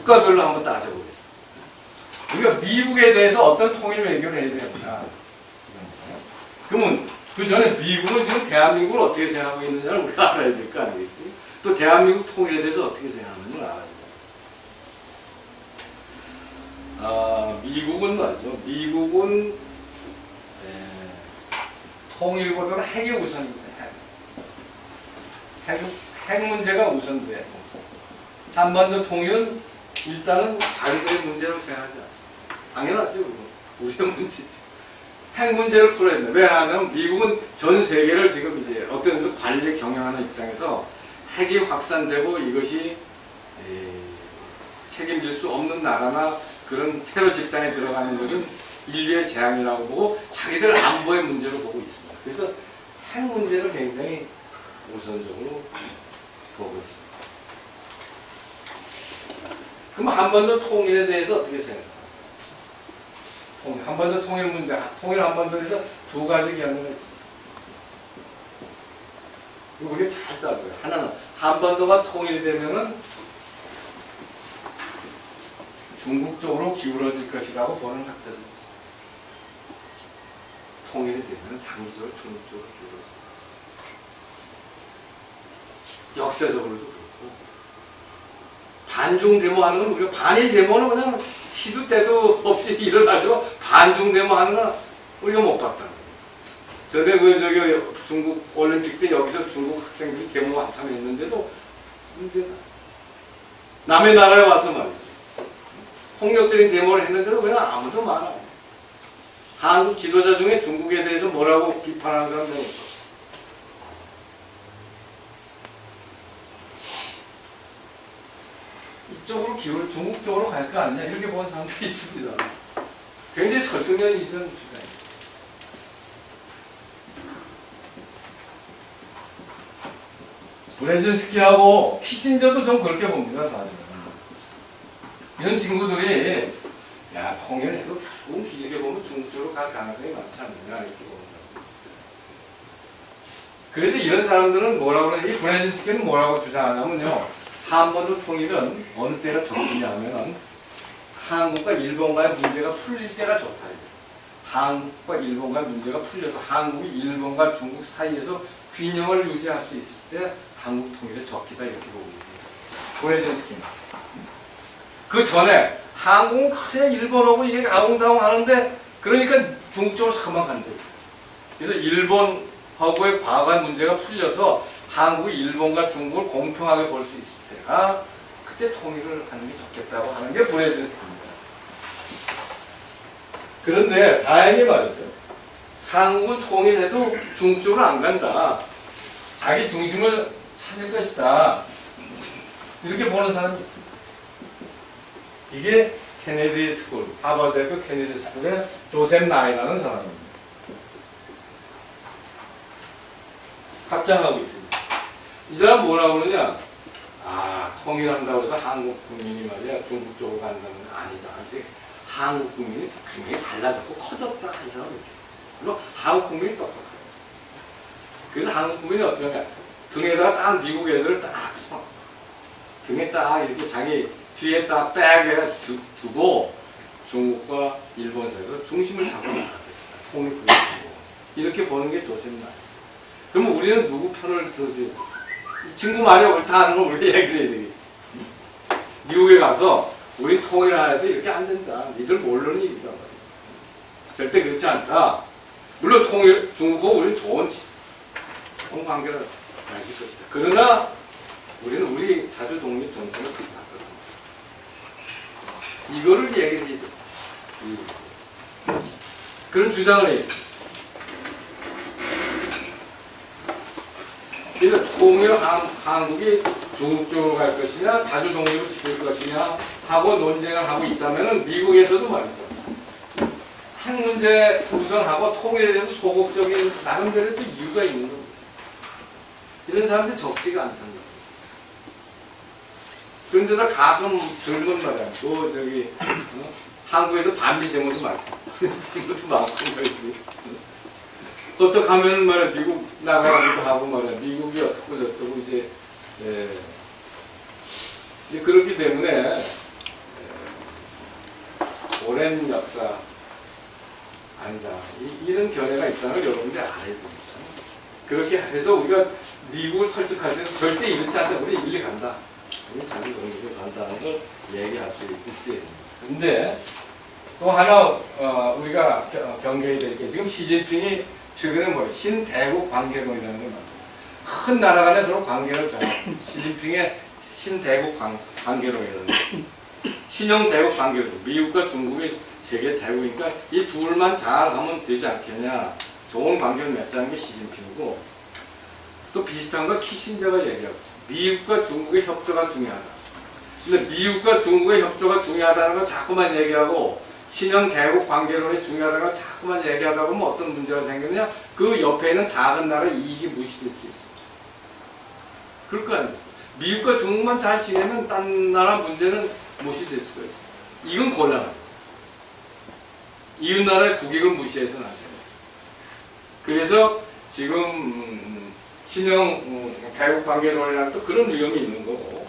국가별로 한번 따져보겠습니다. 우리가 미국에 대해서 어떤 통일 외교를 해야 되느냐. 그러면 그 전에 미국은 지금 대한민국을 어떻게 생각하고 있느냐를 우리가 알아야 될 거 아니겠어요? 또 대한민국 통일에 대해서 어떻게 생각하는지를 알아야 돼요. 미국은 말이죠. 미국은 통일보다는 핵이 우선입니다. 핵 문제가 우선돼요. 한반도 통일은 일단은 자기들의 문제로 생각하지 않습니다. 당연하죠. 우리의 문제죠. 핵 문제를 풀어야 된다. 왜냐하면 미국은 전 세계를 지금 이제 어떤 면에서 관리 경영하는 입장에서 핵이 확산되고 이것이 책임질 수 없는 나라나 그런 테러 집단에 들어가는 것은 인류의 재앙이라고 보고 자기들 안보의 문제로 보고 있습니다. 그래서 핵 문제를 굉장히 우선적으로 보고 있습니다. 그럼 한반도 통일에 대해서 어떻게 생각합니까? 한반도 통일 문제, 통일 한반도에서 두 가지 견해가 있습니다. 이거 우리가 잘 따져요. 하나는 한반도가 통일되면은 중국 쪽으로 기울어질 것이라고 보는 학자들이 있습니다. 통일이 되면 장기적으로 중국 쪽으로 기울어집니다. 역사적으로도 그렇고 반중 데모하는 건 우리가 반일 데모는 그냥 시도 때도 없이 일어나죠. 반중 데모하는 건 우리가 못 봤다. 전에 저기 중국 올림픽 때 여기서 중국 학생들이 데모 한참 했는데도 문제가 남의 나라에 와서 말이죠. 폭력적인 데모를 했는데도 그냥 아무도 말 안 해요. 한국 지도자 중에 중국에 대해서 뭐라고 비판하는 사람도 없어. 이쪽으로 중국 쪽으로 갈 거 아니냐 이렇게 보는 사람도 있습니다. 굉장히 설득력 있는 주장입니다. 브레진스키하고 키신저도 좀 그렇게 봅니다. 사실은 이런 친구들이 야 통일해도 결국은 길게 보면 중국 쪽으로 갈 가능성이 많지 않느냐 이렇게 봅니다. 그래서 이런 사람들은 뭐라고 그러냐, 이 브레진스키는 뭐라고 주장하냐면요, 한반도 통일은 어느 때가 적기냐면은 한국과 일본과의 문제가 풀릴 때가 좋다. 한국과 일본과의 문제가 풀려서 한국이 일본과 중국 사이에서 균형을 유지할 수 있을 때 한국 통일의 적기다 이렇게 보고 있습니다. 브레진스키는. 그 전에 한국은 그래 일본하고 이게 아웅다웅 하는데 그러니까 중국 쪽으로 잠깐만 간대. 그래서 일본하고의 과거의 문제가 풀려서 한국이 일본과 중국을 공평하게 볼 수 있을 때가 그때 통일을 하는 게 좋겠다고 하는 게 브레진스키입니다. 그런데 다행히 말이죠. 한국을 통일해도 중국 쪽으로 안 간다. 자기 중심을 찾을 것이다. 이렇게 보는 사람이 있습니다. 이게 케네디 스쿨, 하버드대학교 케네디 스쿨의 조셉 나이라는 사람입니다. 확장하고 있습니다. 이 사람 뭐라고 그러냐? 통일한다고 해서 한국 국민이 말이야 중국 쪽으로 간다는 건 아니다. 이제 한국 국민이 굉장히 달라졌고 커졌다. 이 사람은 이렇게. 그리고 한국 국민이 똑똑해요. 그래서 한국 국민이 어떻게 하냐? 등에다가 딱 미국 애들을 딱 써. 등에 딱 이렇게 자기 뒤에 딱 백에 두고 중국과 일본 사이에서 중심을 잡고 나가겠습니다. 통일 구조고 이렇게 보는 게 좋습니다. 그러면 우리는 누구 편을 들어줘야 돼? 이 친구 말이 옳다 하는 걸 우리가 얘기를 해야 되겠지. 미국에 가서 우리 통일 안에서 이렇게 안 된다. 니들 모르는 얘기다. 절대 그렇지 않다. 물론 통일, 중국과 우리는 좋은 관계를 가질 것이다. 그러나 우리는 우리 자주 독립 정책을 바꿨다. 이거를 얘기를 해야 돼. 그런 주장을 해요. 그래서 통일 한국이 중국 쪽으로 갈 것이냐, 자주 독립을 지킬 것이냐 하고 논쟁을 하고 있다면 미국에서도 말이죠. 핵 문제 우선하고 통일에 대해서 소극적인 나름대로 또 이유가 있는 겁니다. 이런 사람들이 적지가 않다는 거예요. 그런데다 가끔 들은 말이야. 또 저기 한국에서 반미 데모도 많죠. 그것도 많고 말이지. 어떻게 하면 말이야 미국 나가기도 하고 말이야 미국이 어떻고 저쩌고 이제 그렇기 때문에 오랜 역사 아니다. 이런 견해가 있다는 걸 여러분들이 알아야 됩니다. 그렇게 해서 우리가 미국을 설득할 때는 절대 이렇지 않다. 우리 일리 간다. 우리 자기 독립을 간다는 걸 얘기할 수 있어야 됩니다. 근데 또 하나 우리가 경계해야 될 게 지금 시진핑이 최근에 뭐 신대국 관계론이라는 걸 만들어요. 큰 나라 간에 서로 관계를 정하고 시진핑의 신대국 관계론이라는 거. 신형대국 관계론. 미국과 중국이 세계 대국이니까 이 둘만 잘 하면 되지 않겠냐. 좋은 관계를 맺자는 게 시진핑이고 또 비슷한 걸 키신저가 얘기하고 있어요. 미국과 중국의 협조가 중요하다. 근데 미국과 중국의 협조가 중요하다는 걸 자꾸만 얘기하고 신형 대국 관계론이 중요하다는 걸 자꾸만 얘기하다 보면 어떤 문제가 생기느냐? 그 옆에 있는 작은 나라의 이익이 무시될 수 있어요. 그럴 거 아니겠어요? 미국과 중국만 잘 지내면 딴 나라 문제는 무시될 수가 있어요. 이건 곤란하죠. 이웃 나라의 국익을 무시해서는 안 됩니다. 그래서 지금 신형 대국 관계론이라는 또 그런 위험이 있는 거고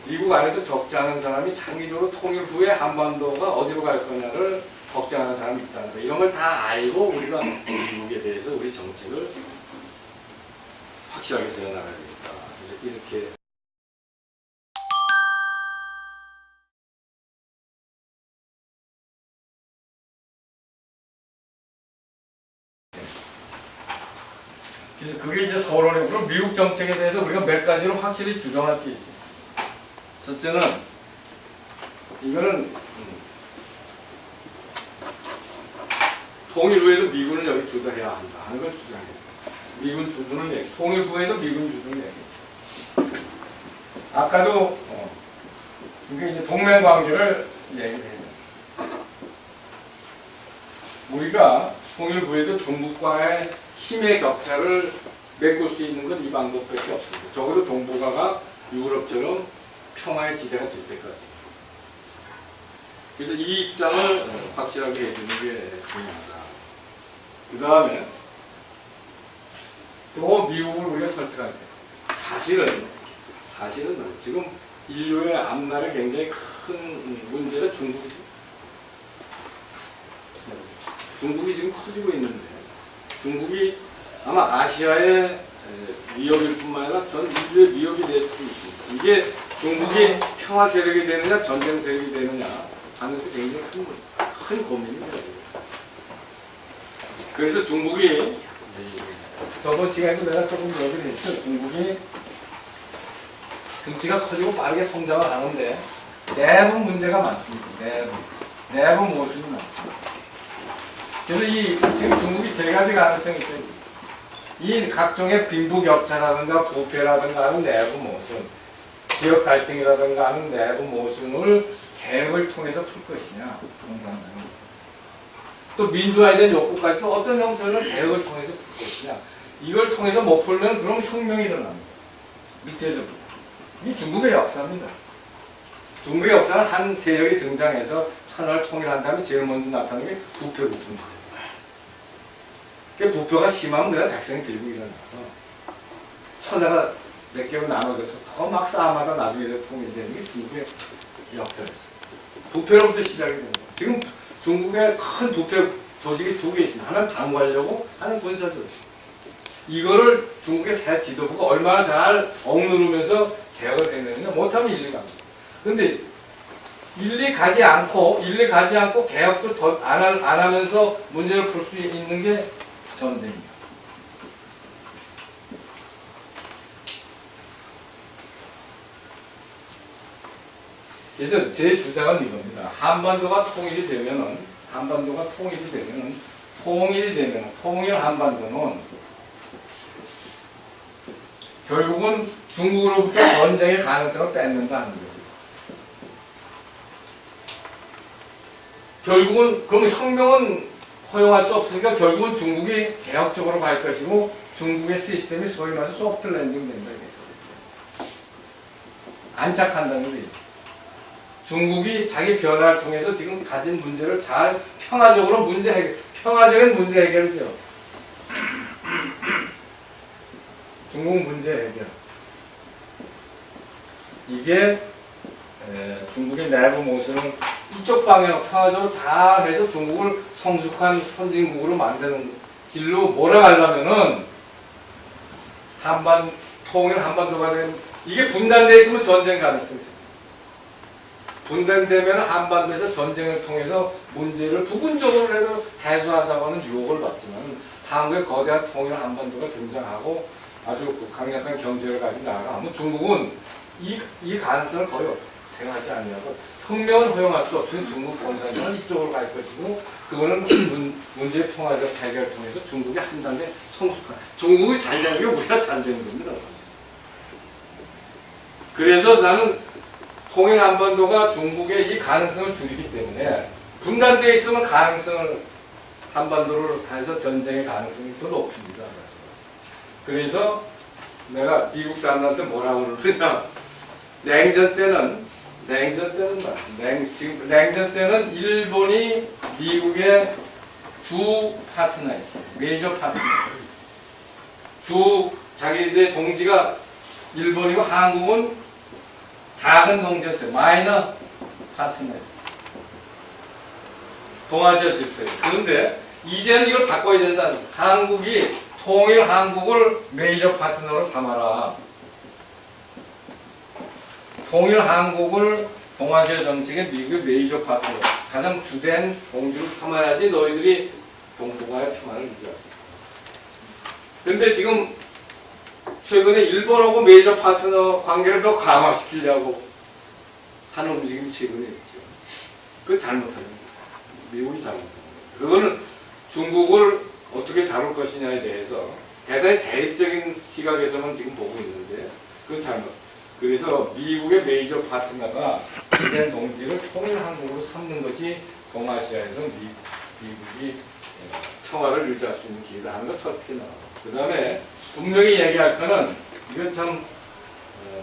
미국 안에도 적잖은 사람이 장기적으로 통일 후에 한반도가 어디로 갈 거냐를 걱정하는 사람이 있다는 거. 이런 걸 다 알고 우리가 미국에 대해서 우리 정책을 확실하게 세워나가야 되겠다. 이렇게 그래서 그게 이제 서론이고 미국 정책에 대해서 우리가 몇 가지로 확실히 주장할 게 있습니다. 첫째는 이거는 통일 후에도 미군은 여기 주도해야 한다 하는 걸 주장해요. 미군 주도는 얘기. 통일 후에도 미군 주도는 얘기. 아까도 이게 이제 동맹 관계를 얘기해요. 우리가 통일 후에도 중국과의 힘의 격차를 메꿀 수 있는 건 이 방법밖에 없습니다. 적어도 동북아가 유럽처럼 평화의 지대가 될 때까지. 그래서 이 입장을 확실하게 해주는 게 중요하다. 그 다음에 또 미국을 우리가 설득할 때 사실은 지금 인류의 앞날에 굉장히 큰 문제가 중국이죠. 중국이 지금 커지고 있는데 중국이 아마 아시아의 위협일 뿐만 아니라 전 인류의 위협이 될 수도 있습니다. 이게 중국이 평화 세력이 되느냐 전쟁 세력이 되느냐 하면서 굉장히 큰 고민입니다. 그래서 중국이 저번 시간에도 내가 조금 얘기를 했죠. 중국이 등치가 커지고 빠르게 성장을 하는데 내부 문제가 많습니다. 내부 모순이 많습니다. 그래서 지금 중국이 세 가지 가능성이 있어요. 이 각종의 빈부격차라든가 부패라든가 하는 내부 모순, 지역 갈등이라든가 하는 내부 모순을 개혁을 통해서 풀 것이냐, 또 민주화에 대한 욕구까지 또 어떤 형태로 개혁을 통해서 풀 것이냐, 이걸 통해서 못 풀면 그럼 혁명이 일어납니다. 밑에서부터. 이게 중국의 역사입니다. 중국의 역사는 한 세력이 등장해서 천하를 통일한 다음에 제일 먼저 나타나는 게 부패국수입니다. 그 부표가 심하면 그냥 백성이 들고 일어나서 천하가 몇 개로 나눠져서 더 막 싸움하다 나중에 통일되는 게 중국의 역사였어요. 부패로부터 시작이 됩니다. 지금 중국의 큰 부패 조직이 두 개 있습니다. 하나는 당관력이고 하나는 군사조직. 이거를 중국의 새 지도부가 얼마나 잘 억누르면서 개혁을 해내느냐 못하면 일리 갑니다. 근데 일리 가지 않고 개혁도 더 안 하면서 문제를 풀 수 있는 게 전쟁입니다. 그래서 제 주장은 이겁니다. 한반도가 통일이 되면은 통일 한반도는 결국은 중국으로부터 전쟁의 가능성을 뺏는다 하는 거예요. 결국은 그럼 혁명은 허용할 수 없으니까 결국은 중국이 개혁적으로 갈 것이고 중국의 시스템이 소위 말해서 소프트 랜딩 된다. 안착한다는 거죠. 중국이 자기 변화를 통해서 지금 가진 문제를 잘 평화적인 문제 해결이죠. 중국 문제 해결. 이게 중국의 내부 모습은 이쪽 방향 평화적으로 잘해서 중국을 성숙한 선진국으로 만드는 길로 몰아가려면은 통일 한반도가 된 이게 분단되어 있으면 전쟁 가능성이 있어요. 분단되면 한반도에서 전쟁을 통해서 문제를 부분적으로라도 해소하자고 하는 유혹을 받지만 한국의 거대한 통일 한반도가 등장하고 아주 강력한 경제를 가진 나라가 하면 중국은 이 가능성을 거의 생각하지 않냐고 혁명은 허용할 수 없으니 중국 공산당은 이쪽으로 갈 것이고 그거는 문제의 평화적 해결을 통해서 중국이 한 단계 성숙한 중국이 잘 되는 게 우리가 잘 되는 겁니다. 사실. 그래서 나는 통일 한반도가 중국의 이 가능성을 줄이기 때문에 분단되어 있으면 가능성을 한반도를 해서 전쟁의 가능성이 더 높입니다. 그래서 내가 미국 사람들한테 뭐라고 그러느냐 냉전 때는 일본이 미국의 주 파트너였어요. 메이저 파트너였어요. 자기들의 동지가 일본이고 한국은 작은 동지였어요. 마이너 파트너였어요. 동아시아 질서예요. 그런데 이제는 이걸 바꿔야 된다. 한국이 통일 한국을 메이저 파트너로 삼아라. 통일 한국을 동아시아 정책의 미국의 메이저 파트너, 가장 주된 동지로 삼아야지 너희들이 동북아의 평화를 유지할 수 있다. 그런데 지금 최근에 일본하고 메이저 파트너 관계를 더 강화시키려고 하는 움직임이 최근에 있죠. 그건 잘못하는 거예요. 미국이 잘못하는 거예요. 그거는 중국을 어떻게 다룰 것이냐에 대해서 대단히 대립적인 시각에서만 지금 보고 있는데 그건 잘못. 그래서 미국의 메이저 파트너가 주된 동지를 통일 한국으로 삼는 것이 동아시아에서 미국이 평화를 유지할 수 있는 기회다 하는 걸 설득해 나가고. 그 다음에 분명히 얘기할 거는 이건 참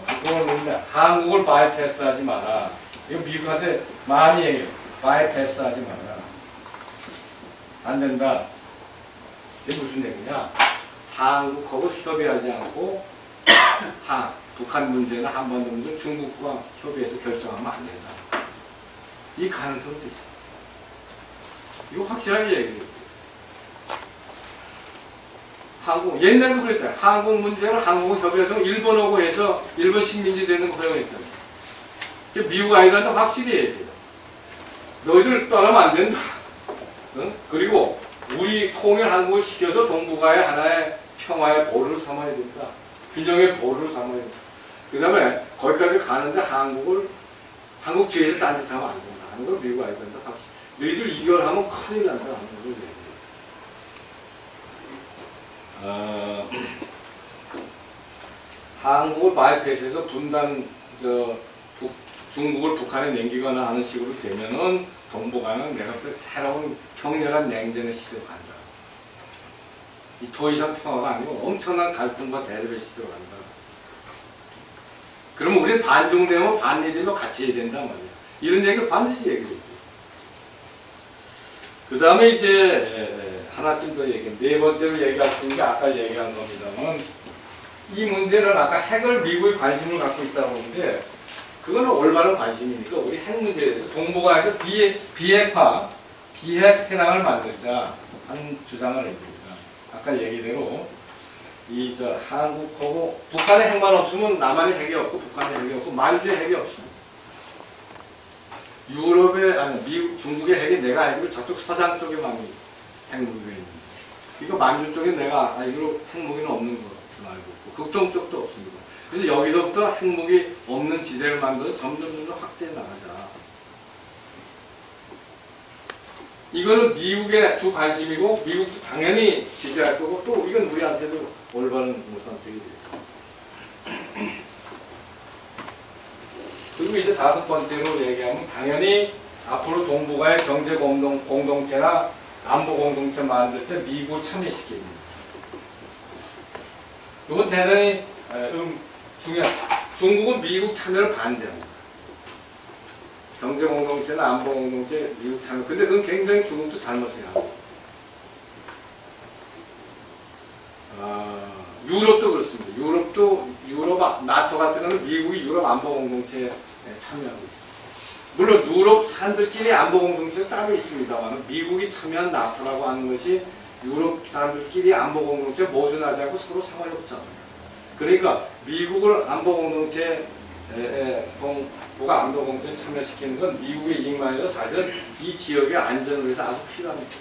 바꿔놓는데 한국을 바이패스하지 마라. 이거 미국한테 많이 얘기해요. 바이패스하지 마라. 안 된다. 이게 무슨 얘기냐? 한국하고 협의하지 않고 북한 문제나 한반도 문제 중국과 협의해서 결정하면 안 된다. 이 가능성도 있어. 이거 확실하게 얘기해요. 옛날에도 그랬잖아요. 한국 문제를 한국은 협의해서 일본하고 해서 일본 식민지 되는 거 허용했잖아요. 미국 아이들한테 확실히 얘기해요. 너희들 떠나면 안 된다. 응? 그리고 우리 통일 한국을 시켜서 동북아의 하나의 평화의 보루를 삼아야 된다. 균형의 보루를 삼아야 된다. 그 다음에 거기까지 가는데 한국 뒤에서 딴짓하면 안 된다 하는 걸 미국 아이들한테 확실히. 너희들 이걸 하면 큰일 난다 하는 걸 얘기해요. 한국을 바이패스해서 중국을 북한에 남기거나 하는 식으로 되면은 동북아는 내가 볼 때 새로운 격렬한 냉전의 시대로 간다. 더 이상 평화가 아니고 엄청난 갈등과 대립의 시대로 간다. 그러면 우리는 반중되면 반리되면 같이 해야 된단 말이야. 이런 얘기를 반드시 얘기해요. 그 다음에 이제 하나쯤 더 얘기해. 네 번째로 얘기할 수 있는 게 아까 얘기한 겁니다만 이 문제는 아까 핵을 미국이 관심을 갖고 있다고 하는데 그거는 올바른 관심이니까 우리 핵 문제에 대해서 동북아에서 비핵 해상을 만들자 하는 주장을 했습니다. 아까 얘기대로 한국하고 북한의 핵만 없으면 남한의 핵이 없고 북한의 핵이 없고 만주의 핵이 없습니다. 미국, 중국의 핵이 내가 알기로 저쪽 서장 쪽에만 핵무기가 있는데 이거 만주 쪽에 내가 알기로 핵무기는 없는 거 알고 있고 극동 쪽도 없습니다. 그래서 여기서부터 핵무기 없는 지대를 만들어서 점점 확대해 나가자. 이거는 미국의 주 관심이고 미국도 당연히 지지할 거고 또 이건 우리한테도 올바른 선택이 되겠다. 그리고 이제 다섯 번째로 얘기하면 당연히 앞으로 동북아의 경제 공동체나 안보 공동체 만들 때 미국을 참여시킵니다. 이건 대단히 중요한. 중국은 미국 참여를 반대합니다. 경제 공동체나 안보 공동체 미국 참여. 근데 그건 굉장히 중국도 잘못 생각합니다. 유럽도 그렇습니다. 유럽 나토 같은 경우는 미국이 유럽 안보 공동체에 참여하고 있습니다. 물론 유럽 사람들끼리 안보 공동체가 따로 있습니다만 미국이 참여한 나토라고 하는 것이 유럽 사람들끼리 안보 공동체 모순하지 않고 서로 상하협정이에요. 그러니까 미국을 안보 공동체 보가 안보 공동체 참여시키는 건 미국의 이익만 아니라 사실은 이 지역의 안전을 위해서 아주 필요합니다.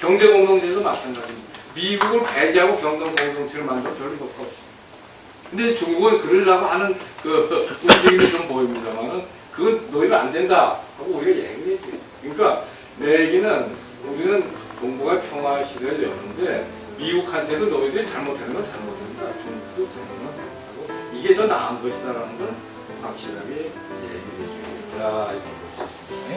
경제 공동체도 마찬가지입니다. 미국을 배제하고 경제 공동체를 만들어 별로 효과 없습니다. 근데 중국은 그러려고 하는 그 움직임이 좀 보입니다만은 그건 너희가 안 된다 하고 우리가 얘기를 했죠. 그러니까 내 얘기는 우리는 동북아 평화 시대를 여는데 미국한테도 너희들이 잘못하는 건 잘못한다. 중국도 잘못하는 건 잘못하고 이게 더 나은 것이다라는 걸 확실하게 얘기를 해주니까 이걸 볼 수 있습니다.